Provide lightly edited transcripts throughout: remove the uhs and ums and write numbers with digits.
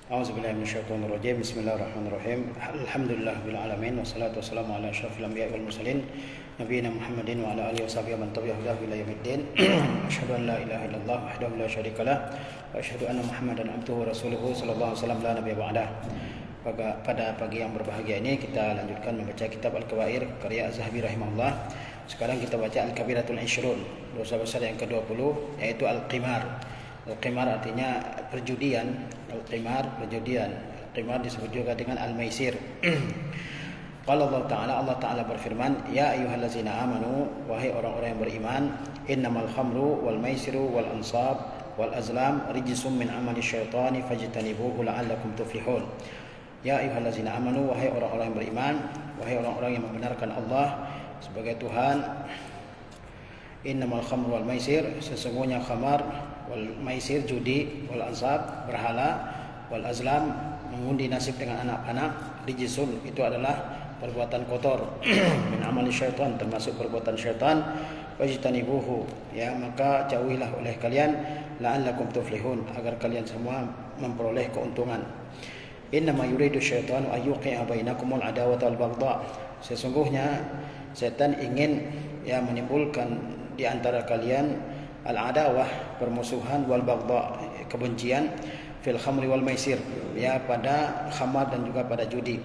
A'udzubillahi minasyaitonir rajim. Bismillahirrahmanirrahim. Alhamdulillahirabbil alamin wassalatu wassalamu ala asyrofil anbiya'i wal mursalin nabiyina Muhammadin wa ala alihi washabihi man tabi'ahu ila yaumiddin. Asyhadu an la ilaha illallah wahdahu la syarikalah wa asyhadu anna Muhammadan abduhu wa rasuluhu sallallahu alaihi wasallam la nabiyya ba'dah. Pada pagi yang berbahagia ini kita lanjutkan membaca kitab Al-Kabair karya Az-Zahabi rahimahullah. Sekarang kita baca Al-Kabiratul Ishrun, dosa besar yang ke-20, yaitu Al-Qimar. Al-Qimar artinya perjudian. Al-Qimar perjudian. Al-Qimar disebut juga dengan Al-Maisir. Qala Allah Ta'ala berfirman, ya ayyuhallazina amanu, wahai orang-orang yang beriman, innamal khamru wal maisiru wal ansab wal azlam rijsum min amali syaitani fajtanibuhu la'allakum tuflihun. Ya ayyuhallazina amanu, wahai orang-orang yang beriman, wahai orang-orang yang membenarkan Allah sebagai Tuhan. Innamal khamru wal maisir, sesungguhnya khamar, wal maisir judi, wal ansab berhala, wal azlam mengundi nasib dengan anak panah, rijsun itu adalah perbuatan kotor min amali syaitan, termasuk perbuatan syaitan. Wajtanibuhu, ya maka jauhilah oleh kalian, la'allakum tuflihun, agar kalian semua memperoleh keuntungan. Innama yuridu syaitanu ayyuqi'a bainakumul adawata wal baghdha, sesungguhnya setan ingin menimbulkan di antara kalian al-adawah, permusuhan, wal baghdha, kebencian, fil khamri wal maisir, pada khamar dan juga pada judi.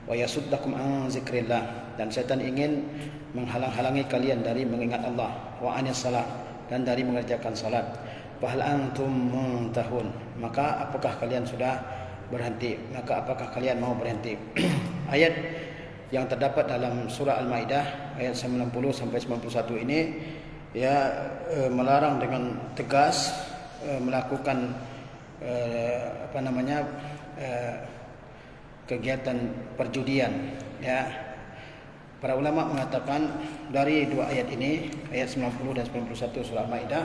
Wa yasuddakum an zikrillah, dan setan ingin menghalang-halangi kalian dari mengingat Allah, wa anis salat, dan dari mengerjakan salat. Fa hal antum muntahun, maka apakah kalian sudah berhenti? Maka apakah kalian mau berhenti? Ayat yang terdapat dalam surah Al-Maidah ayat 90 sampai 91 ini melarang dengan tegas melakukan kegiatan perjudian. Para ulama mengatakan dari dua ayat ini, ayat 90 dan 91 surah Al-Maidah,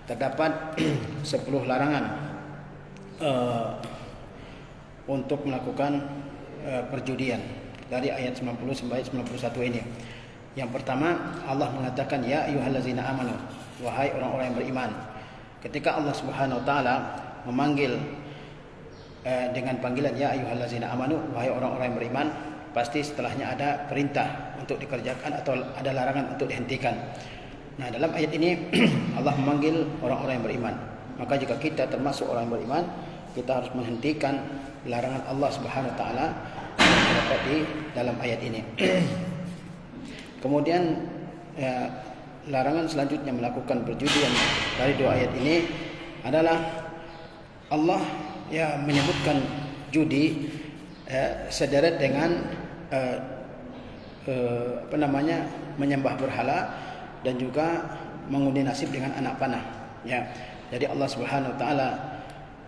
terdapat 10 larangan untuk melakukan perjudian dari ayat 90 sampai 91 ini. Yang pertama, Allah mengatakan ya ayyuhallazina amanu, wahai orang-orang yang beriman. Ketika Allah Subhanahu wa taala memanggil dengan panggilan ya ayyuhallazina amanu, wahai orang-orang yang beriman, pasti setelahnya ada perintah untuk dikerjakan atau ada larangan untuk dihentikan. Nah, dalam ayat ini Allah memanggil orang-orang yang beriman. Maka jika kita termasuk orang yang beriman, kita harus menghentikan larangan Allah Subhanahu wa taala yang terdapat di dalam ayat ini. Kemudian larangan selanjutnya melakukan perjudian dari dua ayat ini adalah Allah menyebutkan judi sederet dengan menyembah berhala dan juga mengundi nasib dengan anak panah. Jadi Allah Subhanahu wa taala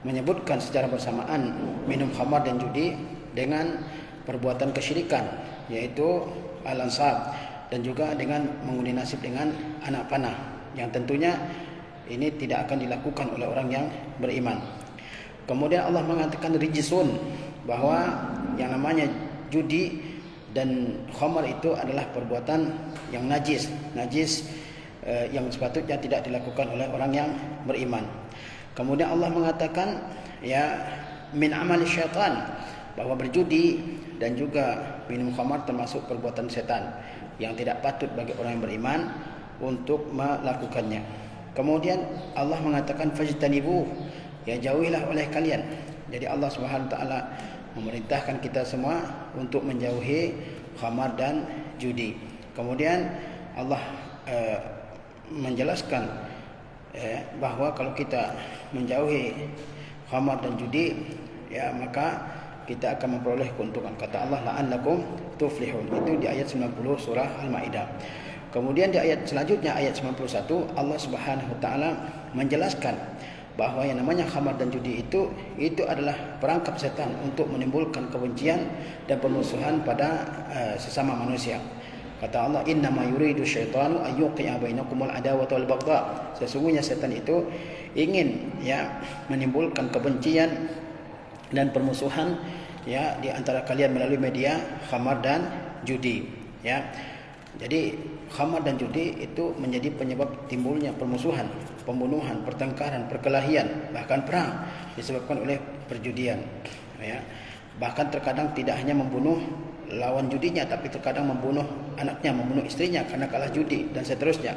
menyebutkan secara bersamaan minum khamar dan judi dengan perbuatan kesyirikan, yaitu al-ansab, dan juga dengan mengundi nasib dengan anak panah, yang tentunya ini tidak akan dilakukan oleh orang yang beriman. Kemudian Allah mengatakan rijsun, bahwa yang namanya judi dan khamar itu adalah perbuatan yang najis yang sepatutnya tidak dilakukan oleh orang yang beriman. Kemudian Allah mengatakan min amali syaitan, bahwa berjudi dan juga minum khamar termasuk perbuatan setan yang tidak patut bagi orang yang beriman untuk melakukannya. Kemudian Allah mengatakan fajtanibu, jauhilah oleh kalian. Jadi Allah Subhanahu wa taala memerintahkan kita semua untuk menjauhi khamar dan judi. Kemudian Allah menjelaskan bahwa kalau kita menjauhi khamar dan judi, maka kita akan memperoleh keuntungan. Kata Allah la'allakum tuflihun, itu di ayat 90 surah Al-Maidah. Kemudian di ayat selanjutnya, ayat 91, Allah Subhanahu wa taala menjelaskan bahwa yang namanya khamar dan judi itu adalah perangkap setan untuk menimbulkan kebencian dan permusuhan pada sesama manusia. Kata Allah, innama yuridu syaitanu ayyuqi'a bainakumul adawata wal baghdha, sesungguhnya setan itu ingin menimbulkan kebencian dan permusuhan di antara kalian melalui media khamar dan judi. Jadi khamar dan judi itu menjadi penyebab timbulnya permusuhan, pembunuhan, pertengkaran, perkelahian, bahkan perang disebabkan oleh perjudian. Ya. Bahkan terkadang tidak hanya membunuh lawan judinya, tapi terkadang membunuh anaknya, membunuh istrinya karena kalah judi dan seterusnya.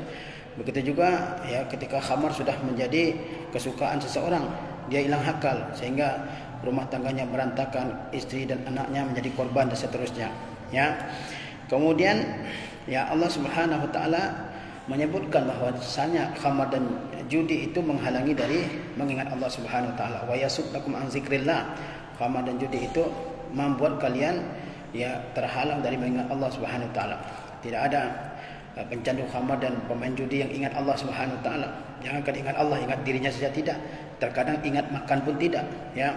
Begitu juga ya ketika khamar sudah menjadi kesukaan seseorang, dia hilang akal sehingga rumah tangganya berantakan, istri dan anaknya menjadi korban dan seterusnya. Ya. Kemudian ya Allah Subhanahu wa taala menyebutkan bahwasanya khamar dan judi itu menghalangi dari mengingat Allah Subhanahu wa taala. Wa yasuddakum an zikrillah. Khamar dan judi itu membuat kalian ya terhalang dari mengingat Allah Subhanahu wa taala. Tidak ada pencandu khamar dan pemain judi yang ingat Allah Subhanahu wa taala. Jangankan ingat Allah, ingat dirinya saja tidak. Terkadang ingat makan pun tidak, ya.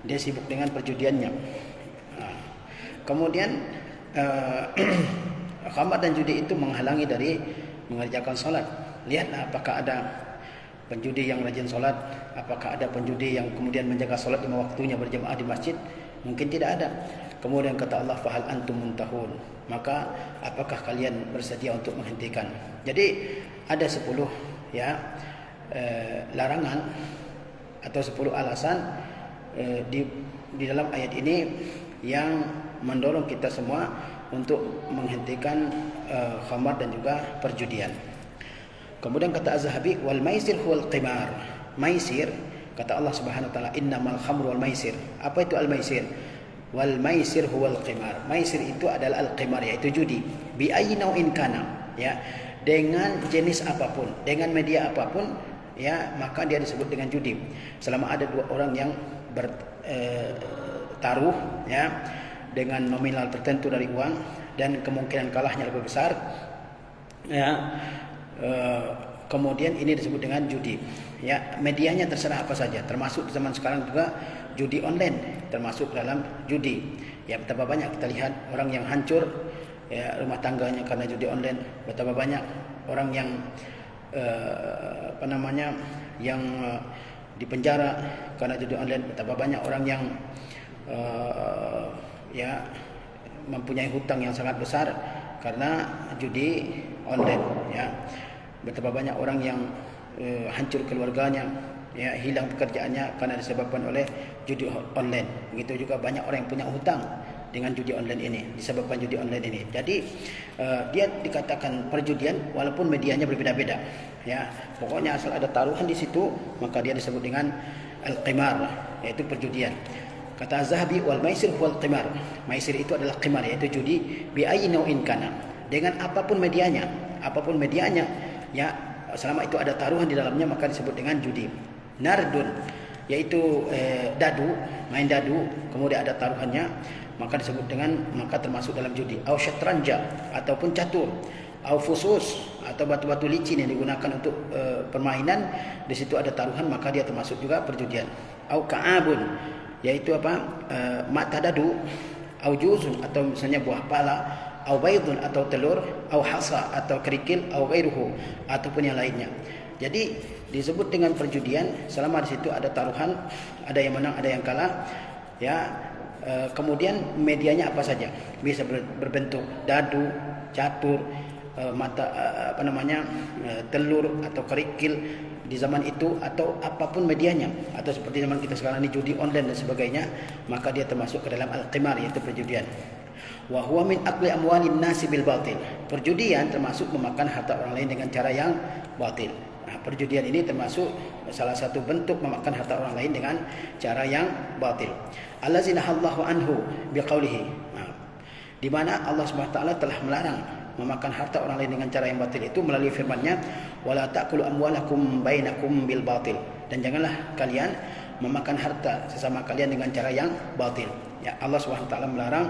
Dia sibuk dengan perjudiannya. Kemudian khamar dan judi itu menghalangi dari mengerjakan salat. Lihatlah apakah ada penjudi yang rajin salat, apakah ada penjudi yang kemudian menjaga salat 5 waktunya berjamaah di masjid? Mungkin tidak ada. Kemudian kata Allah, fahal antum muntahun, maka apakah kalian bersedia untuk menghentikan? Jadi ada 10 ya larangan atau 10 alasan di dalam ayat ini yang mendorong kita semua untuk menghentikan khamar dan juga perjudian. Kemudian kata Az-Zahabi, wal maisir huwal qimar. Maisir, kata Allah Subhanahu wa taala, innamal khamru wal maisir. Apa itu al-maisir? Wal maisir huwal qimar. Maisir itu adalah al-qimar, yaitu judi. Bi ayyi nau'in kana, ya. Dengan jenis apapun, dengan media apapun, ya, maka dia disebut dengan judi. Selama ada 2 orang yang bertaruh, ya, dengan nominal tertentu dari uang dan kemungkinan kalahnya lebih besar, ya. Kemudian ini disebut dengan judi. Ya, medianya terserah apa saja, termasuk di zaman sekarang juga judi online termasuk dalam judi. Ya, betapa banyak kita lihat orang yang hancur ya rumah tangganya karena judi online. Betapa banyak orang yang yang dipenjara karena judi online. Betapa banyak orang yang ya mempunyai hutang yang sangat besar karena judi online. Ya, betapa banyak orang yang hancur keluarganya, ya, hilang pekerjaannya karena disebabkan oleh judi online. Begitu juga banyak orang yang punya hutang dengan judi online ini, disebabkan judi online ini. Jadi dia dikatakan perjudian walaupun medianya berbeda-beda. Ya, pokoknya asal ada taruhan di situ maka dia disebut dengan al-qimar, yaitu perjudian. Kata Az-Zahabi, wal maisir huwal qimar. Maisir itu adalah qimar, yaitu judi bi ayyi nau'in kana. Dengan apapun medianya, ya, selama itu ada taruhan di dalamnya maka disebut dengan judi. Nardun, yaitu dadu, main dadu, kemudian ada taruhannya, maka disebut dengan, maka termasuk dalam judi. Au syatranja, ataupun catur. Au fusus, atau batu-batu licin yang digunakan untuk permainan, di situ ada taruhan maka dia termasuk juga perjudian. Au ka'abun, yaitu mata dadu. Au juzun, atau misalnya buah pala. Au baydun, atau telur. Au hasa, atau kerikil. Au ghairuhu, ataupun yang lainnya. Jadi disebut dengan perjudian selama di situ ada taruhan, ada yang menang, ada yang kalah, ya. Kemudian medianya apa saja, bisa berbentuk dadu, catur, telur atau kerikil di zaman itu, atau apapun medianya, atau seperti zaman kita sekarang ini judi online dan sebagainya, maka dia termasuk ke dalam al-qimar, yaitu perjudian. Wa huwa min akli amwalin nasi bil batil. Perjudian termasuk memakan harta orang lain dengan cara yang batil. Nah, perjudian ini termasuk salah satu bentuk memakan harta orang lain dengan cara yang batil. Allazina hallahu anhu biqaulihi. Nah, di mana Allah Subhanahu wa taala telah melarang memakan harta orang lain dengan cara yang batil itu melalui firman-Nya, wala ta'kulu amwalakum bainakum bil batil. Dan janganlah kalian memakan harta sesama kalian dengan cara yang batil. Ya, Allah Subhanahu wa taala melarang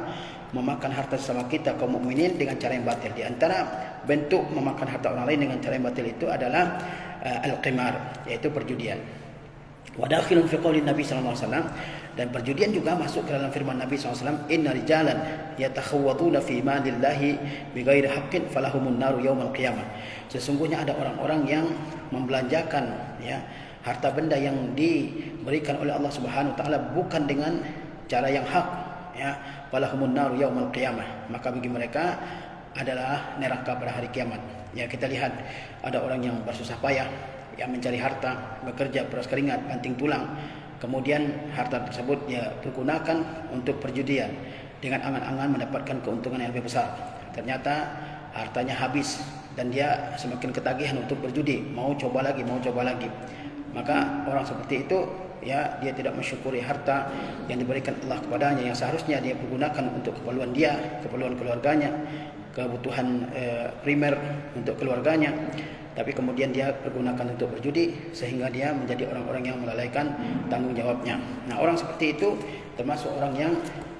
memakan harta sesama kita kaum mukminin dengan cara yang batil. Di antara bentuk memakan harta orang lain dengan cara yang batil itu adalah al-qimar, yaitu perjudian. Wa dakhilun fi qouli Nabi sallallahu alaihi wasallam, dan perjudian juga masuk ke dalam firman Nabi sallallahu alaihi wasallam, inna rijalan yatakhawwaduna fi malillahi bighairi haqqin falahumun naru yaumal qiyamah. Sesungguhnya ada orang-orang yang membelanjakan, ya, harta benda yang diberikan oleh Allah Subhanahu wa taala bukan dengan cara yang hak, ya, falahumun naru yaumal qiyamah, maka bagi mereka adalah neraka pada hari kiamat. Ya, kita lihat ada orang yang bersusah payah, yang mencari harta, bekerja peras keringat, banting tulang, kemudian harta tersebut dia pergunakan untuk perjudian dengan angan-angan mendapatkan keuntungan yang lebih besar. Ternyata hartanya habis dan dia semakin ketagihan untuk berjudi, mau coba lagi. Maka orang seperti itu ya, dia tidak mensyukuri harta yang diberikan Allah kepadanya, yang seharusnya dia pergunakan untuk keperluan dia, keperluan keluarganya, kebutuhan primer untuk keluarganya, tapi kemudian dia pergunakan untuk berjudi sehingga dia menjadi orang-orang yang melalaikan tanggung jawabnya. Nah, orang seperti itu termasuk orang yang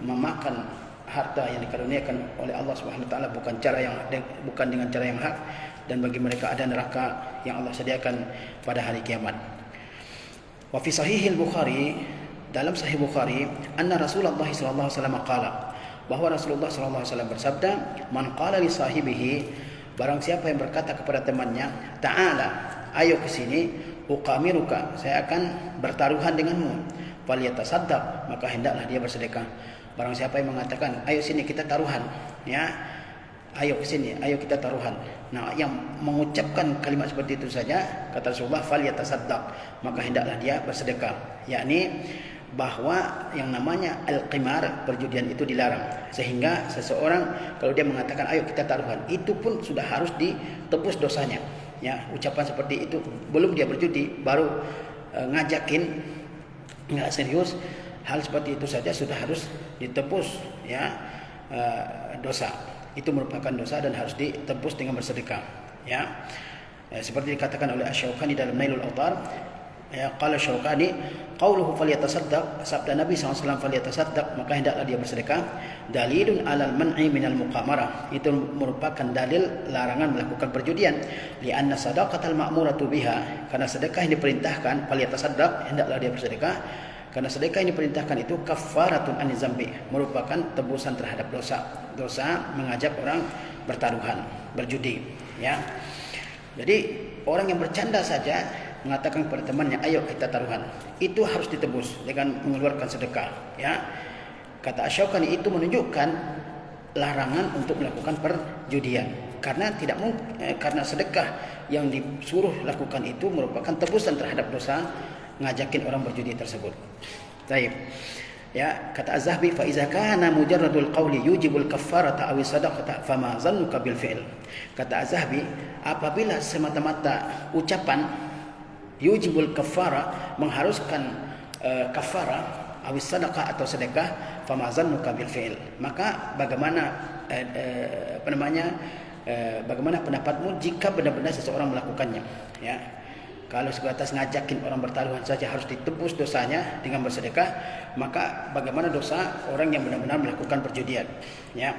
memakan harta yang dikaruniakan oleh Allah Subhanahu wa taala bukan dengan cara yang hak, dan bagi mereka ada neraka yang Allah sediakan pada hari kiamat. Wa fi sahihil Bukhari, dalam sahih Bukhari, anna Rasulullah sallallahu alaihi wasallam qala, bahwa Rasulullah sallallahu alaihi wasallam bersabda, man qala li sahibihi, barang siapa yang berkata kepada temannya, ta'ala, ayo ke sini, uqamiruka, saya akan bertaruhan denganmu, falyatasaddaq, maka hendaklah dia bersedekah. Barang siapa yang mengatakan, ayo sini kita taruhan, ya, ayo ke sini, ayo kita taruhan. Nah, yang mengucapkan kalimat seperti itu saja, kata Rasulullah, falyatasaddaq, maka hendaklah dia bersedekah. Yakni bahwa yang namanya al-qimar, perjudian itu dilarang, sehingga seseorang kalau dia mengatakan ayo kita taruhan, itu pun sudah harus ditebus dosanya. Ya, ucapan seperti itu belum dia berjudi, baru ngajakin, nggak serius, hal seperti itu saja sudah harus ditebus, ya, dosa. Itu merupakan dosa dan harus ditebus dengan bersedekah, ya. Seperti dikatakan oleh Asy-Syaukani dalam Nailul Awtar, ya, qala Syaukani, qauluhu falyatasaddaq, sabda Nabi SAW falyatasaddaq, maka hendaklah dia bersedekah, dalilun alal man'i minal muqamarah, itu merupakan dalil larangan melakukan perjudian, li'anna sadaqatal ma'muratu biha, karena sedekah yang diperintahkan, falyatasaddaq, hendaklah dia bersedekah, karena sedekah yang diperintahkan itu kafaratun aniz zambi, merupakan tebusan terhadap dosa mengajak orang bertaruhan, berjudi, ya. Jadi orang yang bercanda saja mengatakan kepada temannya, ayo kita taruhan, itu harus ditebus dengan mengeluarkan sedekah, ya. Kata Asy-Syaukani, itu menunjukkan larangan untuk melakukan perjudian, karena karena sedekah yang disuruh lakukan itu merupakan tebusan terhadap dosa ngajakin orang berjudi tersebut. Baik. Ya, kata Az-Zahabi, fa iza kana mujarradul qawli yujibul kaffarata aw sadaqata fama zannuka bil fi'l. Kata Az-Zahabi, apabila semata-mata ucapan yujibul kaffara, mengharuskan kafara, aw sadaqah atau sedekah, fama zannuka bil fi'l, maka bagaimana bagaimana pendapatmu jika benar-benar seseorang melakukannya, ya. Kalau sebatas ngajakin orang bertaruhan saja harus ditebus dosanya dengan bersedekah, maka bagaimana dosa orang yang benar-benar melakukan perjudian, ya.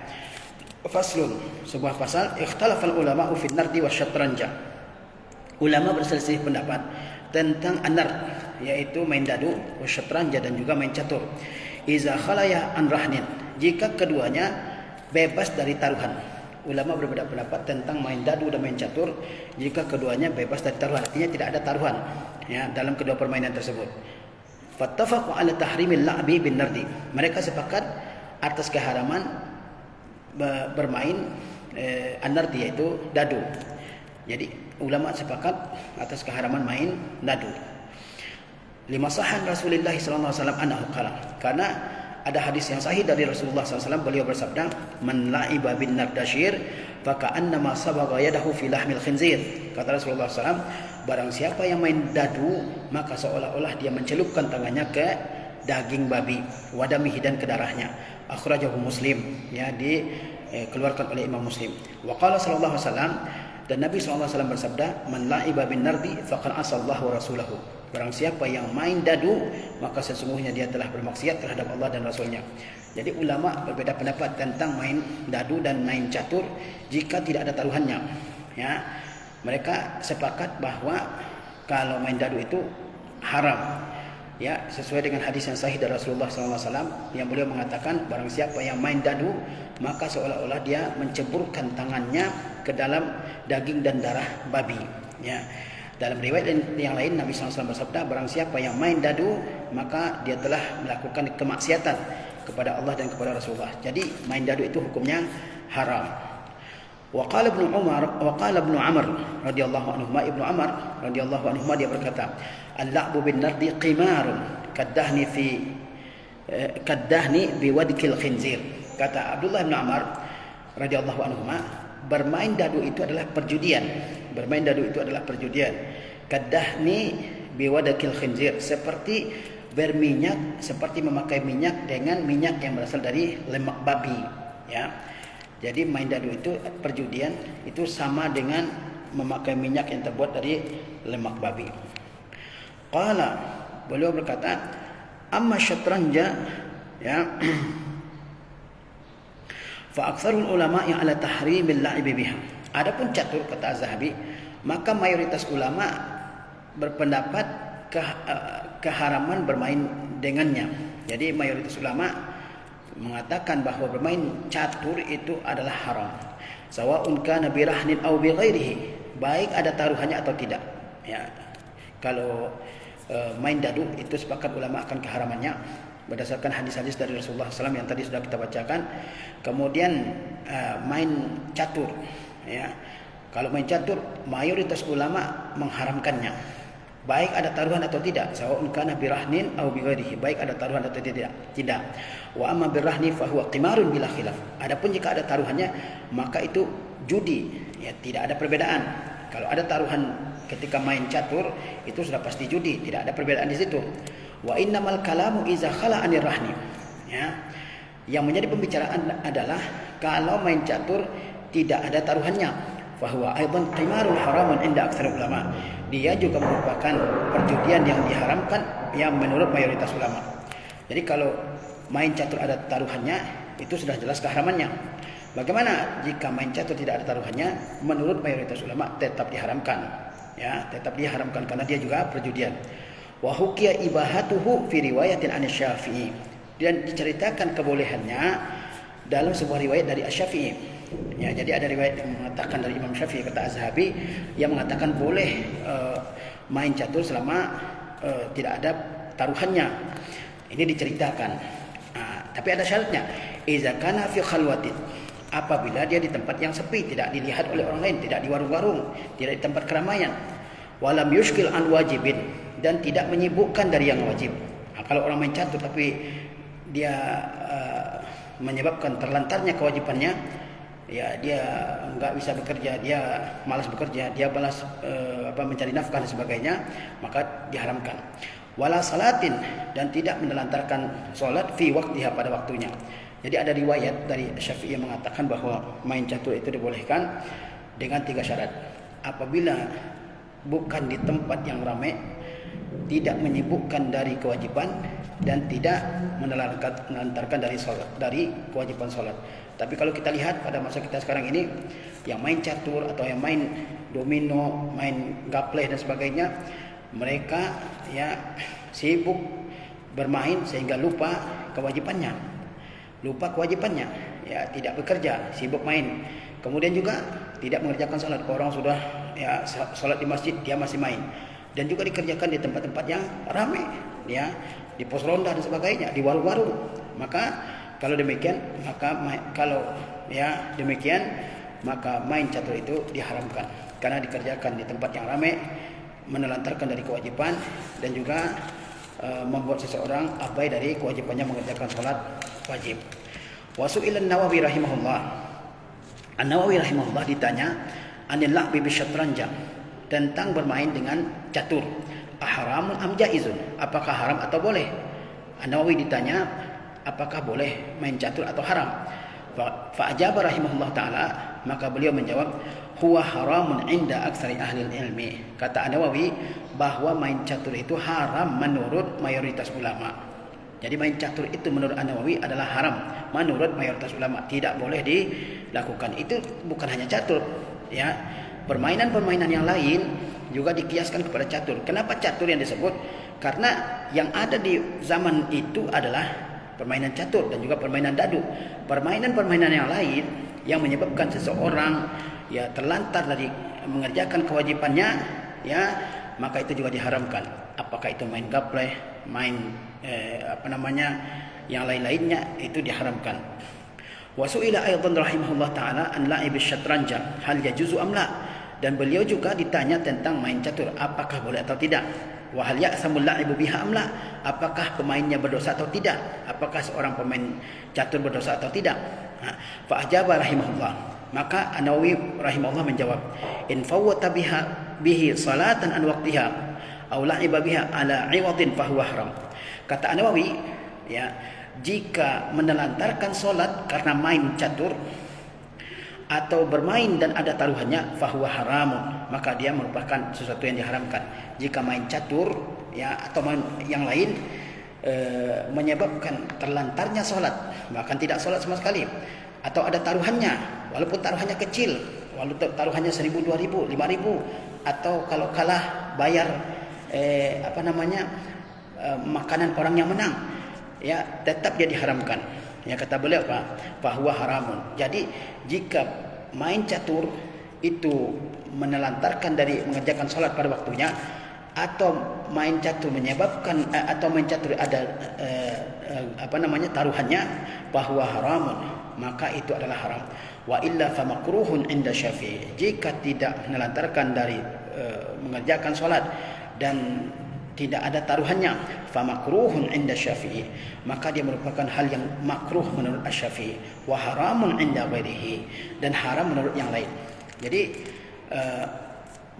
Faslun, sebuah pasal, ikhtalafal ulama'u fin nardi wasyatranja. Ulama berselisih pendapat tentang an-nard, yaitu main dadu, wasyatranja, dan juga main catur. Iza khalaya an rahnin, jika keduanya bebas dari taruhan. Ulama berbeda pendapat tentang main dadu dan main catur jika keduanya bebas dari taruhan, artinya tidak ada taruhan, ya, dalam kedua permainan tersebut. Fattafaqu ala tahrimil la'bi bin nardi, mereka sepakat atas keharaman bermain an-nardi, yaitu dadu. Jadi ulama sepakat atas keharaman main dadu. Lima sahan Rasulullah sallallahu alaihi wasallam anhu qala, karena ada hadis yang sahih dari Rasulullah SAW, beliau bersabda, man la'iba bin nardashir faka'annama sabaga yadahu fi lahmil khinzir. Kata Rasulullah SAW, barang siapa yang main dadu, maka seolah-olah dia mencelupkan tangannya ke daging babi, wadamihi, dan ke darahnya. Akhrajahu Muslim, ya, dikeluarkan oleh Imam Muslim. Wa qala sallallahu alaihi wasallam, dan Nabi SAW bersabda, man la'iba bin nardi faqad asallahu wa rasulahu. Barang siapa yang main dadu, maka sesungguhnya dia telah bermaksiat terhadap Allah dan Rasulnya. Jadi ulama berbeda pendapat tentang main dadu dan main catur jika tidak ada taruhannya, ya. Mereka sepakat bahwa kalau main dadu itu haram, ya, sesuai dengan hadis yang sahih dari Rasulullah SAW yang beliau mengatakan, barang siapa yang main dadu, maka seolah-olah dia menceburkan tangannya ke dalam daging dan darah babi, ya. Dalam riwayat yang lain Nabi SAW bersabda, barang siapa yang main dadu, maka dia telah melakukan kemaksiatan kepada Allah dan kepada Rasulullah. Jadi main dadu itu hukumnya haram. Wa qala Ibnu Amr radhiyallahu anhu, Ibnu Amr radhiyallahu anhu dia berkata, "Al-la'bu bin nardi qimarun kaddahni biwadkil khinzir." Kata Abdullah bin Amr radhiyallahu anhu, bermain dadu itu adalah perjudian. Bermain dadu itu adalah perjudian. Kaddahni biwadkil khinzir, seperti berminyak, seperti memakai minyak dengan minyak yang berasal dari lemak babi, ya. Jadi main dadu itu perjudian itu sama dengan memakai minyak yang terbuat dari lemak babi. Qala, beliau berkata, amma syatranja, ya, fa aktsarul ulama yang ala tahrimil la'ib biha. Adapun catur, kata Az-Zahabi, maka mayoritas ulama berpendapat keharaman bermain dengannya. Jadi mayoritas ulama mengatakan bahwa bermain catur itu adalah haram. Sawa'un kana birahnin aw bighairihi, baik ada taruhannya atau tidak. Ya. Kalau main dadu itu sepakat ulama akan keharamannya berdasarkan hadis-hadis dari Rasulullah SAW yang tadi sudah kita bacakan. Kemudian main catur, ya. Kalau main catur mayoritas ulama mengharamkannya, baik ada taruhan atau tidak. Sawa'un kana birahnin aw bighairihi, baik ada taruhan atau tidak. Wa amma birahni fa huwa qimarun bila khilaf. Adapun jika ada taruhannya maka itu judi, ya, tidak ada perbedaan. Kalau ada taruhan ketika main catur itu sudah pasti judi, tidak ada perbedaan di situ. Wa innamal kalamu iza khala anir rahni, ya. Yang menjadi pembicaraan adalah kalau main catur tidak ada taruhannya, fa huwa aidan qimarun haramun inda aktsar ulama. Dia juga merupakan perjudian yang diharamkan yang menurut mayoritas ulama. Jadi kalau main catur ada taruhannya itu sudah jelas keharamannya. Bagaimana jika main catur tidak ada taruhannya? Menurut mayoritas ulama tetap diharamkan, ya, tetap diharamkan karena dia juga perjudian. Wa hukiya ibahatuhu fi riwayatin an Syafi'i, dan diceritakan kebolehannya dalam sebuah riwayat dari Asy-Syafi'i. Ya, jadi ada riwayat yang mengatakan dari Imam Syafi'i, kata Az-Zahabi, yang mengatakan boleh main catur selama tidak ada taruhannya. Ini diceritakan. Tapi ada syaratnya. Iza kana fi khalwatin, apabila dia di tempat yang sepi, tidak dilihat oleh orang lain, tidak di warung-warung, tidak di tempat keramaian. Walam yushkil an wajibin, dan tidak menyibukkan dari yang wajib. Kalau orang main catur tapi dia menyebabkan terlantarnya kewajibannya, ya dia enggak bisa bekerja, dia malas bekerja, dia balas mencari nafkah dan sebagainya, maka diharamkan. Wala salatin, dan tidak menelantarkan salat fi waktiha, pada waktunya. Jadi ada riwayat dari Syafi'i yang mengatakan bahwa main catur itu dibolehkan dengan 3 syarat. Apabila bukan di tempat yang ramai, tidak menyibukkan dari kewajiban, dan tidak menelantarkan dari kewajiban salat. Tapi kalau kita lihat pada masa kita sekarang ini, yang main catur atau yang main domino, main gapleh dan sebagainya, mereka, ya, sibuk bermain sehingga lupa kewajibannya, ya, tidak bekerja, sibuk main. Kemudian juga tidak mengerjakan salat. Orang sudah, ya, salat di masjid, dia masih main. Dan juga dikerjakan di tempat-tempat yang ramai, ya, di pos ronda dan sebagainya, di warung-warung. Maka kalau demikian, maka main catur itu diharamkan karena dikerjakan di tempat yang ramai, menelantarkan dari kewajiban, dan juga membuat seseorang abai dari kewajibannya mengerjakan salat wajib. Wasu'ilan Nawawi rahimahullah. An-Nawawi rahimahullah ditanya anil la'bi bisyatranj, tentang bermain dengan catur. Ahramun am jaizun, apakah haram atau boleh? An-Nawawi ditanya apakah boleh main catur atau haram. Fa ajaba rahimahullah taala, maka beliau menjawab, huwa haramun inda aktsari ahli ilmi. Kata An-Nawawi bahwa main catur itu haram menurut mayoritas ulama. Jadi main catur itu menurut An-Nawawi adalah haram menurut mayoritas ulama, tidak boleh dilakukan. Itu bukan hanya catur, ya. Permainan-permainan yang lain juga dikiaskan kepada catur. Kenapa catur yang disebut? Karena yang ada di zaman itu adalah permainan catur dan juga permainan dadu. Permainan-permainan yang lain yang menyebabkan seseorang, ya, terlantar dari mengerjakan kewajibannya, ya, maka itu juga diharamkan. Apakah itu main gapleh, main yang lain-lainnya, itu diharamkan. Wa su'ila aidan rahimahullah taala an la'ib asy-syatranja hal yajuzu am la? Dan beliau juga ditanya tentang main catur, apakah boleh atau tidak. Wa hal ya'samul la'ibu biha am la? Apakah pemainnya berdosa atau tidak? Apakah seorang pemain catur berdosa atau tidak? Fa ajaba rahimahullah. Maka An-Nawawi rahimahullah menjawab, in fawwata bihi salatan an waqtiha aw la'iba biha ala 'iwadin fa huwa haram. Kata An-Nawawi, ya, jika menelantarkan solat karena main catur atau bermain dan ada taruhannya, fahuwa haramun, maka dia merupakan sesuatu yang diharamkan. Jika main catur, ya, atau main yang lain menyebabkan terlantarnya solat, bahkan tidak solat sama sekali, atau ada taruhannya, walaupun taruhannya kecil, walaupun taruhannya 1.000, 2.000, 5.000, atau kalau kalah bayar makanan orang yang menang, ya, tetap dia diharamkan. Ya, kata beliau apa? Bahwa haramun. Jadi jika main catur itu menelantarkan dari mengerjakan salat pada waktunya, atau main catur menyebabkan atau main catur ada taruhannya, bahwa haramun, maka itu adalah haram. Wa illa fa makruhun inda Syafi'i. Jika tidak menelantarkan dari mengerjakan salat dan tidak ada taruhannya, fa makruhun inda Syafi'i, maka dia merupakan hal yang makruh menurut Asy-Syafi'i, wa haramun inda ghairihi, dan haram menurut yang lain. Jadi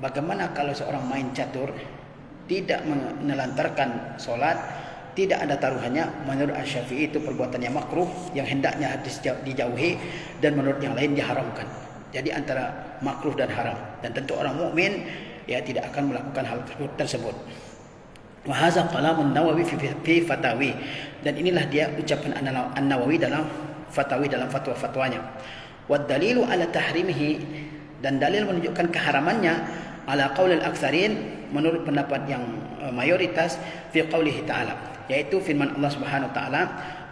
bagaimana kalau seorang main catur tidak menelantarkan solat, tidak ada taruhannya, menurut Asy-Syafi'i itu perbuatan yang makruh yang hendaknya dijauhi, dan menurut yang lain diharamkan. Jadi antara makruh dan haram, dan tentu orang mukmin ya tidak akan melakukan hal tersebut. Wa hadza kalamun Nawawi fi fatawi, dan inilah dia ucapan An-Nawawi dalam fatawi, dalam fatwa-fatwanya. Wa dalilu ala tahrimihi, dan dalil menunjukkan keharamannya, ala qaulil aktsarin, menurut pendapat yang mayoritas, fi qaulihi ta'ala, yaitu firman Allah Subhanahu wa taala,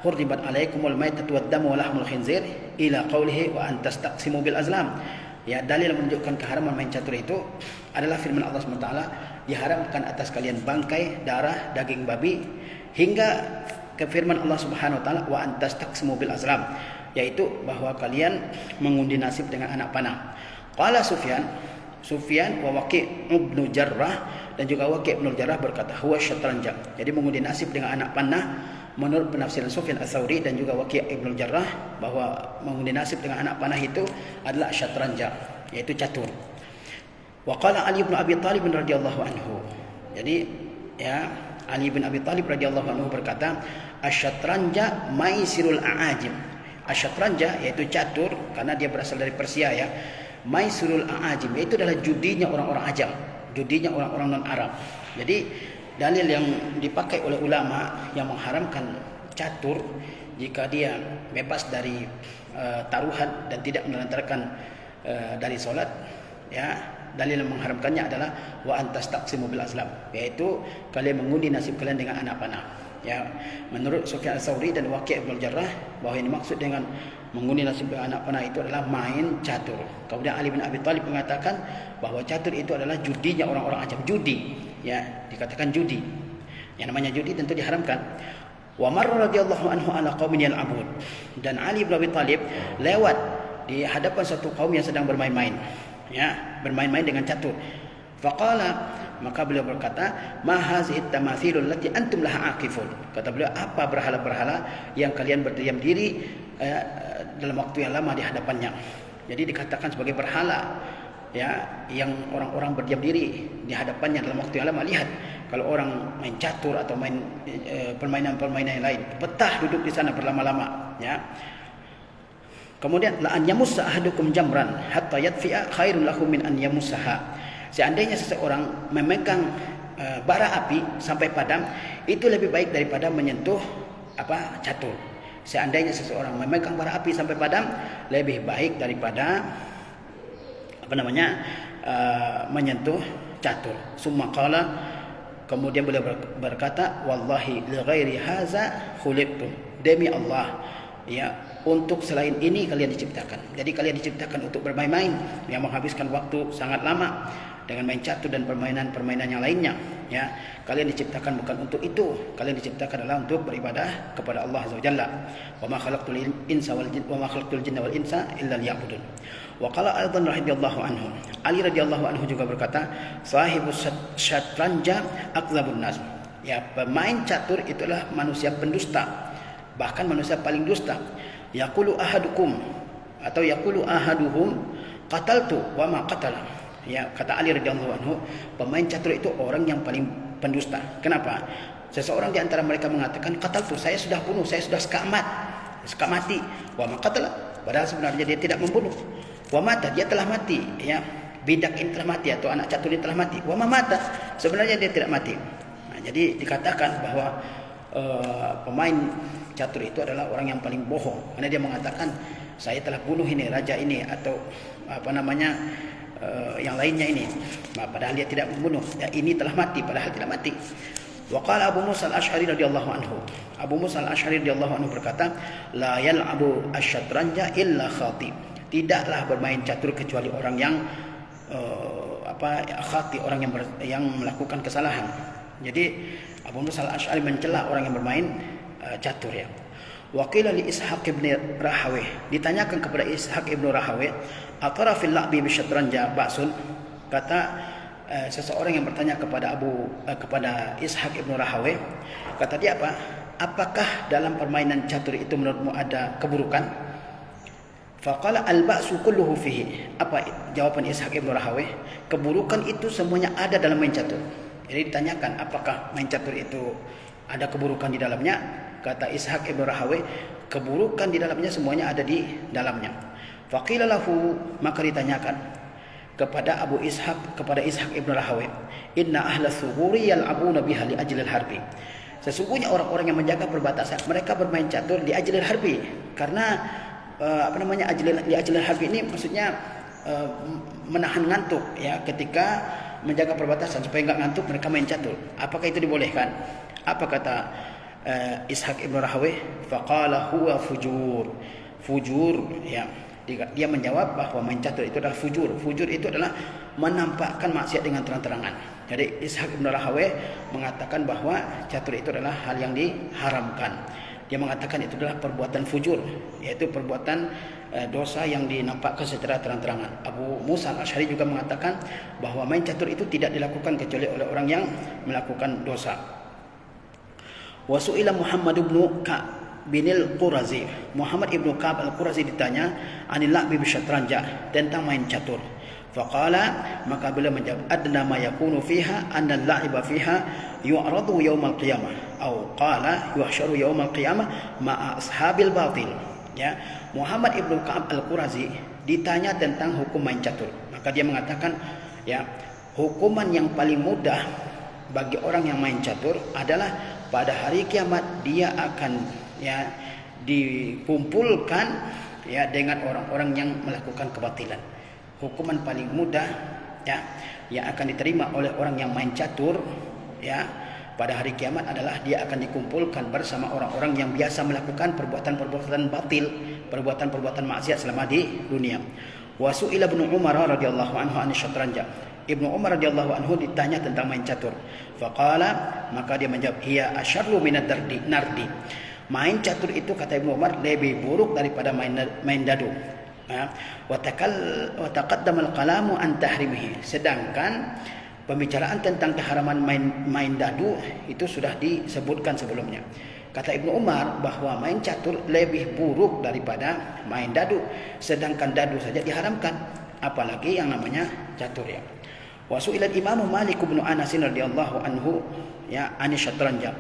hurribat alaikumul maitatu wad-damu wa lahmul khinzir, ila qaulihi wa an tastaqsimu bil azlam. Ya, dalil menunjukkan keharaman main catur itu adalah firman Allah Subhanahu wa taala, diharamkan atas kalian bangkai, darah, daging babi, hingga ke firman Allah Subhanahu wa taala, wa an tastaqsimu bil azlam, yaitu bahwa kalian mengundi nasib dengan anak panah. Qala Sufyan wa Waqi' ibn Jarrah, dan juga Waqi' ibn Jarrah berkata, huwa syatranja. Jadi mengundi nasib dengan anak panah menurut penafsiran Sufyan Ats-Tsauri dan juga Waqi' ibn Jarrah, bahwa mengundi nasib dengan anak panah itu adalah syatranja, yaitu catur. Wa qala Ali bin Abi Thalib radhiyallahu anhu. Jadi ya, Ali bin Abi Thalib radhiyallahu anhu berkata, asyatranja maisirul a'ajim. Asyatranja yaitu catur, karena dia berasal dari Persia ya. Maisirul a'ajim yaitu adalah judinya orang-orang Ajam, judinya orang-orang non-Arab. Jadi dalil yang dipakai oleh ulama yang mengharamkan catur jika dia bebas dari taruhan dan tidak menelantarkan dari solat, ya, dalil yang mengharamkannya adalah wa antas taqsimu bil azlam, yaitu kalian mengundi nasib kalian dengan anak panah. Ya, menurut Sufyan Ats-Tsauri dan Waqi' bin Jarrah, bahwa yang dimaksud dengan mengundi nasib dengan anak panah itu adalah main catur. Kemudian Ali bin Abi Thalib mengatakan bahwa catur itu adalah judinya orang-orang Ajam, judi, ya, dikatakan judi. Yang namanya judi tentu diharamkan. Wa marra radhiyallahu anhu ala qaumin yal'abun, dan Ali bin Abi Thalib lewat di hadapan satu kaum yang sedang bermain-main, ya, bermain-main dengan catur. Faqala, maka beliau berkata, ma hazihi tamathilul lati antum laha aqifun. Kata beliau, apa berhala-berhala yang kalian berdiam diri dalam waktu yang lama di hadapannya. Jadi dikatakan sebagai berhala, ya, yang orang-orang berdiam diri di hadapannya dalam waktu yang lama. Lihat, kalau orang main catur atau main permainan-permainan yang lain, betah duduk di sana berlama-lama, ya. Kemudian, la an yamussa ahadukum jamran hatta yadfi'a khairun lahu min an yamussaha. Seandainya seseorang memegang bara api sampai padam, itu lebih baik daripada menyentuh catur. Seandainya seseorang memegang bara api sampai padam, lebih baik daripada menyentuh catur. Summa qala, kemudian beliau berkata, wallahi li ghairi haza khuliqtum. Demi Allah, ya, untuk selain ini kalian diciptakan. Jadi kalian diciptakan untuk bermain-main yang menghabiskan waktu sangat lama dengan main catur dan permainan-permainan yang lainnya. Ya, kalian diciptakan bukan untuk itu. Kalian diciptakan adalah untuk beribadah kepada Allah Azza wa Jalla. Wa ma khalaqtul insa wal jinna wa ma khalaqtul jinna wal insa illa liya'budun. Wa qala aidan radhiyallahu anhu. Ali radhiyallahu anhu juga berkata, sahibus syatranja akdzabun nas. Ya, pemain catur itulah manusia pendusta. Bahkan manusia paling dusta. Yaqulu ahadukum atau yaqulu ahaduhum qataltu wa ma qatala. Ya, kata Ali radhiyallahu anhu, pemain catur itu orang yang paling pendusta. Kenapa? Seseorang di antara mereka mengatakan, qataltu, saya sudah bunuh, saya sudah sekat mati. Wa ma qatala, padahal sebenarnya dia tidak membunuh. Wa mata, dia telah mati. Ya, bidak ini telah mati atau anak catur ini telah mati. Wa ma mata, sebenarnya dia tidak mati. Nah, jadi dikatakan bahwa pemain catur itu adalah orang yang paling bohong, karena dia mengatakan saya telah bunuh ini raja ini atau yang lainnya ini, padahal dia tidak membunuh. Ya, ini telah mati padahal tidak mati. Wa qala Abu Musa al-Asy'ari radhiyallahu anhu. Abu Musa al-Asy'ari radhiyallahu anhu berkata, la yal'abu asy-syatranja illa khatib. Tidaklah bermain catur kecuali orang yang khati, orang yang melakukan kesalahan. Jadi Abu Musa al-Asy'ari mencela orang yang bermain catur ya. Wa qila li Ishaq ibn Rahawayh, ditanyakan kepada Ishaq ibn Rahawayh, atara fil la'bi bisyatranja ba'sun. Kata seseorang yang bertanya kepada Ishaq ibn Rahawayh, kata dia apa? Apakah dalam permainan catur itu menurutmu ada keburukan? Faqala al-ba'su kulluhu fihi. Apa jawaban Ishaq ibn Rahawayh? Keburukan itu semuanya ada dalam main catur. Jadi ditanyakan, apakah main catur itu ada keburukan di dalamnya? Kata Ishaq ibn Rahawayh, keburukan di dalamnya semuanya ada di dalamnya. Faqila lahu, maka ditanyakan kepada Ishaq ibn Rahawayh, inna ahla thuguri yal'abuna biha li ajlil harbi. Sesungguhnya orang-orang yang menjaga perbatasan, mereka bermain catur di ajlil harbi. Karena li ajlil harbi ini maksudnya menahan ngantuk ya, ketika menjaga perbatasan supaya enggak ngantuk mereka main catur. Apakah itu dibolehkan? Apa kata Ishaq ibn Rahawayh? Faqala huwa fujur ya. Dia menjawab bahwa main catur itu adalah fujur. Fujur itu adalah menampakkan maksiat dengan terang-terangan. Jadi Ishaq ibn Rahawayh mengatakan bahwa catur itu adalah hal yang diharamkan. Dia mengatakan itu adalah perbuatan fujur, yaitu perbuatan dosa yang dinampakkan secara terang-terangan. Abu Musa al-Asy'ari juga mengatakan bahwa main catur itu tidak dilakukan kecuali oleh orang yang melakukan dosa. Wa su'ila Muhammad ibn Ka'b bin al-Qurazi. Muhammad ibn Ka'b al-Qurazi ditanya anil la'bi bisyatranja, tentang main catur. Faqala, maka beliau menjawab, adna ma yakunu fiha anna al-la'iba fiha yu'radu yaumal qiyamah atau qala yuhsyaru yaumal qiyamah ma'a ashabil batil. Ya, Muhammad ibn Ka'b al-Qurazi ditanya tentang hukum main catur, maka dia mengatakan ya, hukuman yang paling mudah bagi orang yang main catur adalah pada hari kiamat dia akan ya dikumpulkan ya dengan orang-orang yang melakukan kebatilan. Hukuman paling mudah ya yang akan diterima oleh orang yang main catur ya pada hari kiamat adalah dia akan dikumpulkan bersama orang-orang yang biasa melakukan perbuatan-perbuatan batil, perbuatan-perbuatan maksiat selama di dunia. Wa su'ila Ibnu Umar radhiyallahu anhu an syatranja. Ibnu Umar radhiyallahu anhu ditanya tentang main catur. Faqala, maka dia menjawab, hiya asyarru minad nardi. Main catur itu kata Ibnu Umar lebih buruk daripada main dadu. Wa taqaddama al-kalamu an tahrimihi. Sedangkan pembicaraan tentang keharaman main dadu itu sudah disebutkan sebelumnya. Kata Ibnu Umar bahwa main catur lebih buruk daripada main dadu. Sedangkan dadu saja diharamkan, apalagi yang namanya catur ya. Wa su'ila Imam Malik bin Anas radhiyallahu anhu ya an syatranja.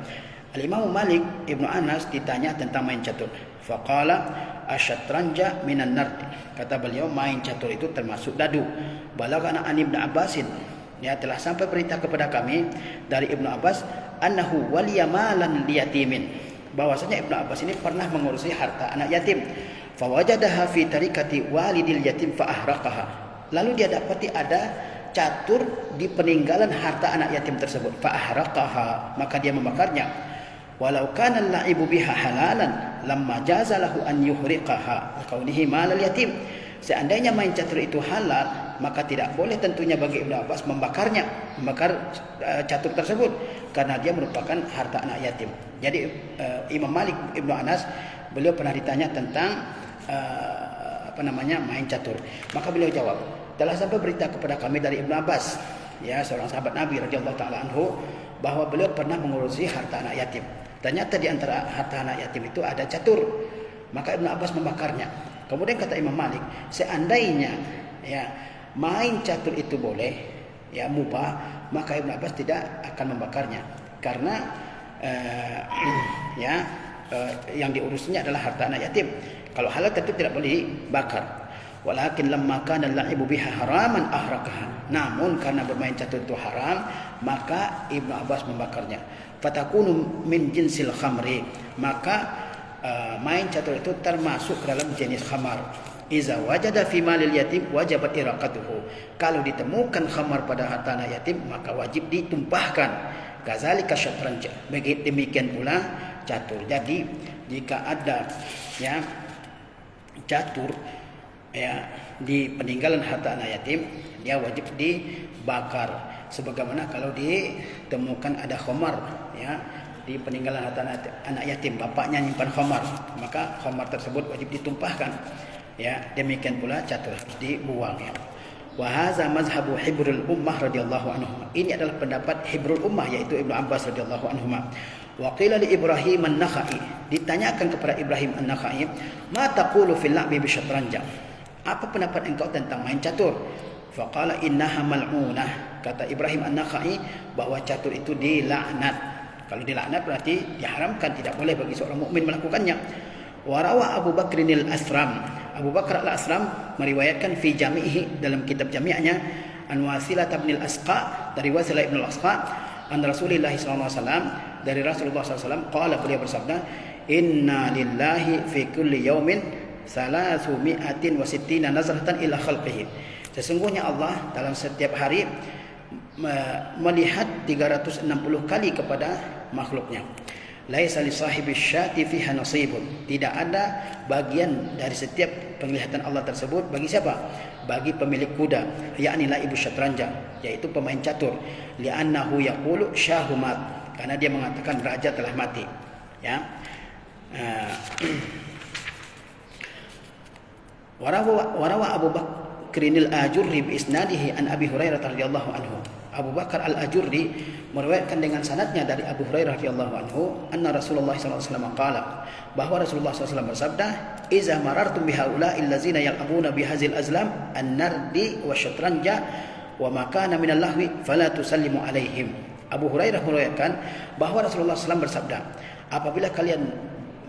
Al-Imam Malik Ibnu Anas ditanya tentang main catur. Faqala asyatranja minan nard. Kata beliau main catur itu termasuk dadu. Balagana an Ibnu Abbasin. Ya, telah sampai berita kepada kami dari Ibnu Abbas annahu waliya malan liyatimin. Bahwasanya Ibnu Abbas ini pernah mengurusi harta anak yatim. Fawajadaha fi tarikati walidil yatim fa ahraqaha. Lalu dia dapati ada catur di peninggalan harta anak yatim tersebut. Fa ahraqaha, maka dia membakarnya. Walau kana al-la'ibu biha halalan lamma jaza lahu an yuhriqaha kaunihi malal yatim. Seandainya main catur itu halal, maka tidak boleh tentunya bagi Ibnu Abbas membakar catur tersebut karena dia merupakan harta anak yatim. Jadi Imam Malik Ibnu Anas, beliau pernah ditanya tentang main catur. Maka beliau jawab, telah sampai berita kepada kami dari Ibnu Abbas, ya, seorang sahabat Nabi radhiyallahu taala anhu, bahwa beliau pernah mengurusi harta anak yatim. Ternyata di antara harta anak yatim itu ada catur. Maka Ibnu Abbas membakarnya. Kemudian kata Imam Malik, seandainya ya main catur itu boleh, ya mubah, maka Ibnu Abbas tidak akan membakarnya karena yang diurusnya adalah harta anak yatim. Kalau halal tentu tidak boleh dibakar. Walakin lamma kana al-la'ibu biha haraman ahraqaha. Namun karena bermain catur itu haram, maka Ibnu Abbas membakarnya. Fatakunu min jinsil khamri. Maka main catur itu termasuk ke dalam jenis khamar. Iza wajada fi malil yatim wajabat iraqatuhu. Kalau ditemukan khamar pada harta anak yatim, maka wajib ditumpahkan. Kazalika syatranj. Demikian pula catur. Jadi jika ada ya catur ya di peninggalan harta anak yatim, dia wajib dibakar. Sebagaimana kalau ditemukan ada khamar ya di peninggalan harta anak yatim, bapaknya nyimpan khamar, maka khamar tersebut wajib ditumpahkan. Ya, demikian pula catur harus dibuang ya. Wa hadza mazhabu hibrul ummah radhiyallahu anhu. Ini adalah pendapat hibrul ummah yaitu Ibnu Abbas radhiyallahu anhu. Wa qila li Ibrahim an-Nakhai, ditanyakan kepada Ibrahim an-Nakhai, "Ma taqulu fil la'bi bisyatranj?" Apa pendapat engkau tentang main catur? Faqala innaha mal'unah. Kata Ibrahim an-Nakhai bahwa catur itu dilaknat. Kalau dilaknat berarti diharamkan, tidak boleh bagi seorang mukmin melakukannya. Warawa Abu Bakrin al-Asram. Abu Bakar al-Asram meriwayatkan fi jami'ihi, dalam kitab jami'nya, an Wasilah bin al-Asqa, dari Wasilah bin al-Asqa, an Rasulullah sallallahu alaihi wasallam, dari Rasulullah sallallahu alaihi wasallam, qala, beliau bersabda, inna lillahi fi kulli yaumin 360 nazratan ila khalqihi. Sesungguhnya Allah dalam setiap hari melihat 360 kali kepada makhluknya. Laisa li sahibi syati fiha nasibun. Tidak ada bagian dari setiap penglihatan Allah tersebut bagi siapa? Bagi pemilik kuda, yakni laibu syatranj, yaitu pemain catur. Li'annahu yaqulu syahumat, karena dia mengatakan raja telah mati. Ya. Warawa Abu Bakr al-Ajurri bi isnadihi an Abi Hurairah radhiyallahu anhu. Abu Bakar al-Ajurri meriwayatkan dengan sanadnya dari Abu Hurairah radhiyallahu anhu, anna Rasulullah sallallahu alaihi wasallam qala, bahwa Rasulullah sallallahu alaihi wasallam bersabda, "Iza marartum bihaula'il ladzina yal'abuna bihadzal azlam an-nardi wasyatranja wa ma kana minal lahwi fala tusallimu alaihim." Abu Hurairah meriwayatkan bahwa Rasulullah SAW bersabda, apabila kalian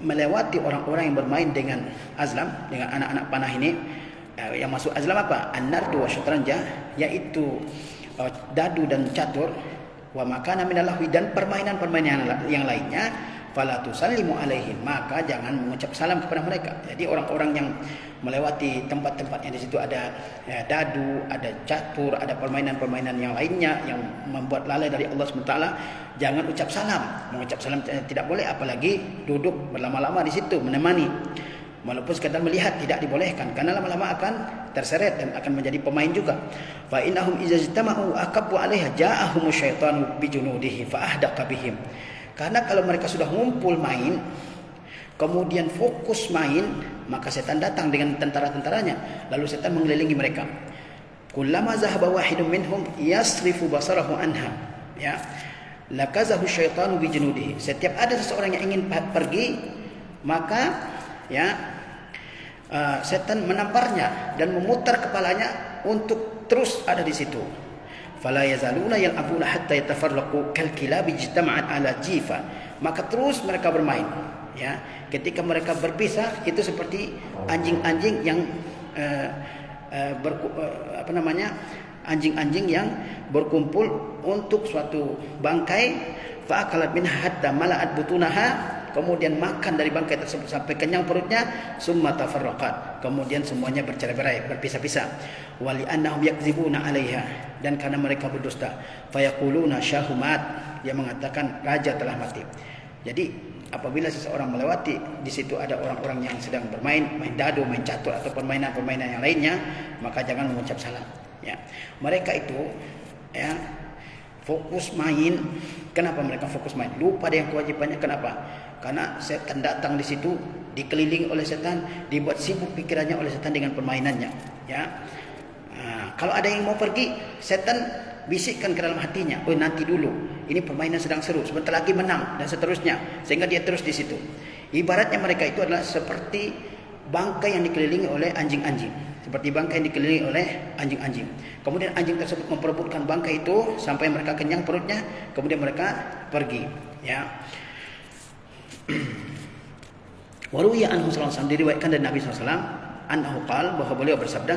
melewati orang-orang yang bermain dengan azlam, dengan anak-anak panah ini, yang masuk azlam apa? An-nardu wasyatranja, yaitu dadu dan catur, wa makana minal lahwi, dan permainan-permainan yang lainnya, fala tusallimu alaihim, maka jangan mengucap salam kepada mereka. Jadi orang-orang yang melewati tempat-tempat yang di situ ada dadu, ada catur, ada permainan-permainan yang lainnya yang membuat lalai dari Allah SWT, jangan ucap salam. Mengucap salam tidak boleh, apalagi duduk berlama-lama di situ menemani. Walaupun sekadar melihat tidak dibolehkan, karena lama-lama akan terseret dan akan menjadi pemain juga. Fa innahum idza ijtama'u aqabu 'alaiha ja'ahum syaitanu bijunudihi fa ahdaqa bihim. Karena kalau mereka sudah ngumpul main, kemudian fokus main, maka setan datang dengan tentara-tentaranya, lalu setan mengelilingi mereka. Kullama zahaba wahidun minhum yasrifu basarahu anha, ya, lakazahu syaitanu bijunudihi. Setiap ada seseorang yang ingin pergi, maka ya setan menamparnya dan memutar kepalanya untuk terus ada di situ. Fala yazaluna yal'abuna hatta yatafarraqu kal kilabi ijtama'at ala jifa. Maka terus mereka bermain, ya. Ketika mereka berpisah itu seperti anjing-anjing yang anjing-anjing yang berkumpul untuk suatu bangkai, fa akalat minha hatta mala'at butunaha, kemudian makan dari bangkai tersebut sampai kenyang perutnya, summa tafarraqat, kemudian semuanya bercerai-berai, berpisah-pisah. Wali annahum yakzibuna 'alaiha, dan karena mereka berdusta, fayaquluna syahumat, yang mengatakan raja telah mati. Jadi apabila seseorang melewati di situ ada orang-orang yang sedang bermain, main dadu, main catur atau permainan-permainan yang lainnya, maka jangan mengucap salam. Ya, mereka itu ya fokus main. Kenapa mereka fokus main? Lupa dengan kewajibannya. Kenapa? Karena setan datang di situ, dikelilingi oleh setan, dibuat sibuk pikirannya oleh setan dengan permainannya. Ya, kalau ada yang mau pergi, setan bisikkan ke dalam hatinya, oh nanti dulu, ini permainan sedang seru, sebentar lagi menang dan seterusnya, sehingga dia terus di situ. Ibaratnya mereka itu adalah seperti bangkai yang dikelilingi oleh anjing-anjing, seperti bangkai yang dikelilingi oleh anjing-anjing. Kemudian anjing tersebut memperebutkan bangkai itu sampai mereka kenyang perutnya, kemudian mereka pergi. Ya. Waruya anhu sallallahu alaihi wasallam, diriwayatkan dari Nabi sallallahu alaihi wasallam, annahu qala, bahwa beliau bersabda,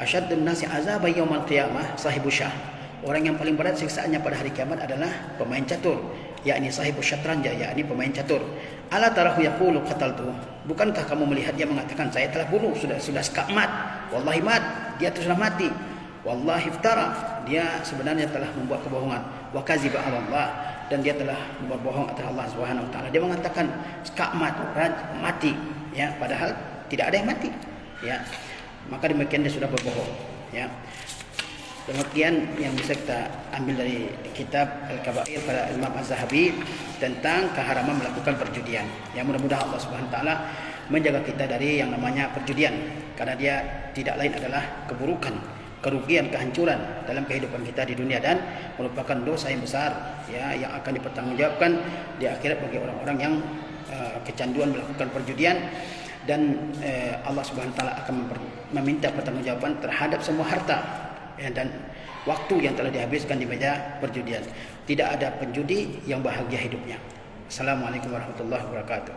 asyaddun nasi azaba yaumil qiyamah sahibu syah. Orang yang paling berat siksaannya pada hari kiamat adalah pemain catur, yakni sahibu syatranja, yakni pemain catur. Ala tarahu yaqulu qataltu. Bukankah kamu melihat dia mengatakan saya telah bunuh, sudah sekak mat. Wallahi mat, dia sudah mati. Wallahi iftara, dia sebenarnya telah membuat kebohongan. Wa kadziba 'ala Allah, dan dia telah membuat bohong atas Allah Subhanahu wa taala. Dia mengatakan sekak mat, mati, ya, padahal tidak ada yang mati, ya. Maka demikian dia sudah berbohong, ya. Demikian yang bisa kita ambil dari kitab Al-Kabair pada Imam Az-Zahabi tentang keharaman melakukan perjudian. Ya, mudah-mudahan Allah Subhanahu wa taala menjaga kita dari yang namanya perjudian, karena dia tidak lain adalah keburukan, kerugian, kehancuran dalam kehidupan kita di dunia, dan merupakan dosa yang besar, ya, yang akan dipertanggungjawabkan di akhirat bagi orang-orang yang kecanduan melakukan perjudian. Dan Allah Subhanahu wa taala akan meminta pertanggungjawaban terhadap semua harta, ya, dan waktu yang telah dihabiskan di meja perjudian. Tidak ada penjudi yang bahagia hidupnya. Assalamualaikum warahmatullahi wabarakatuh.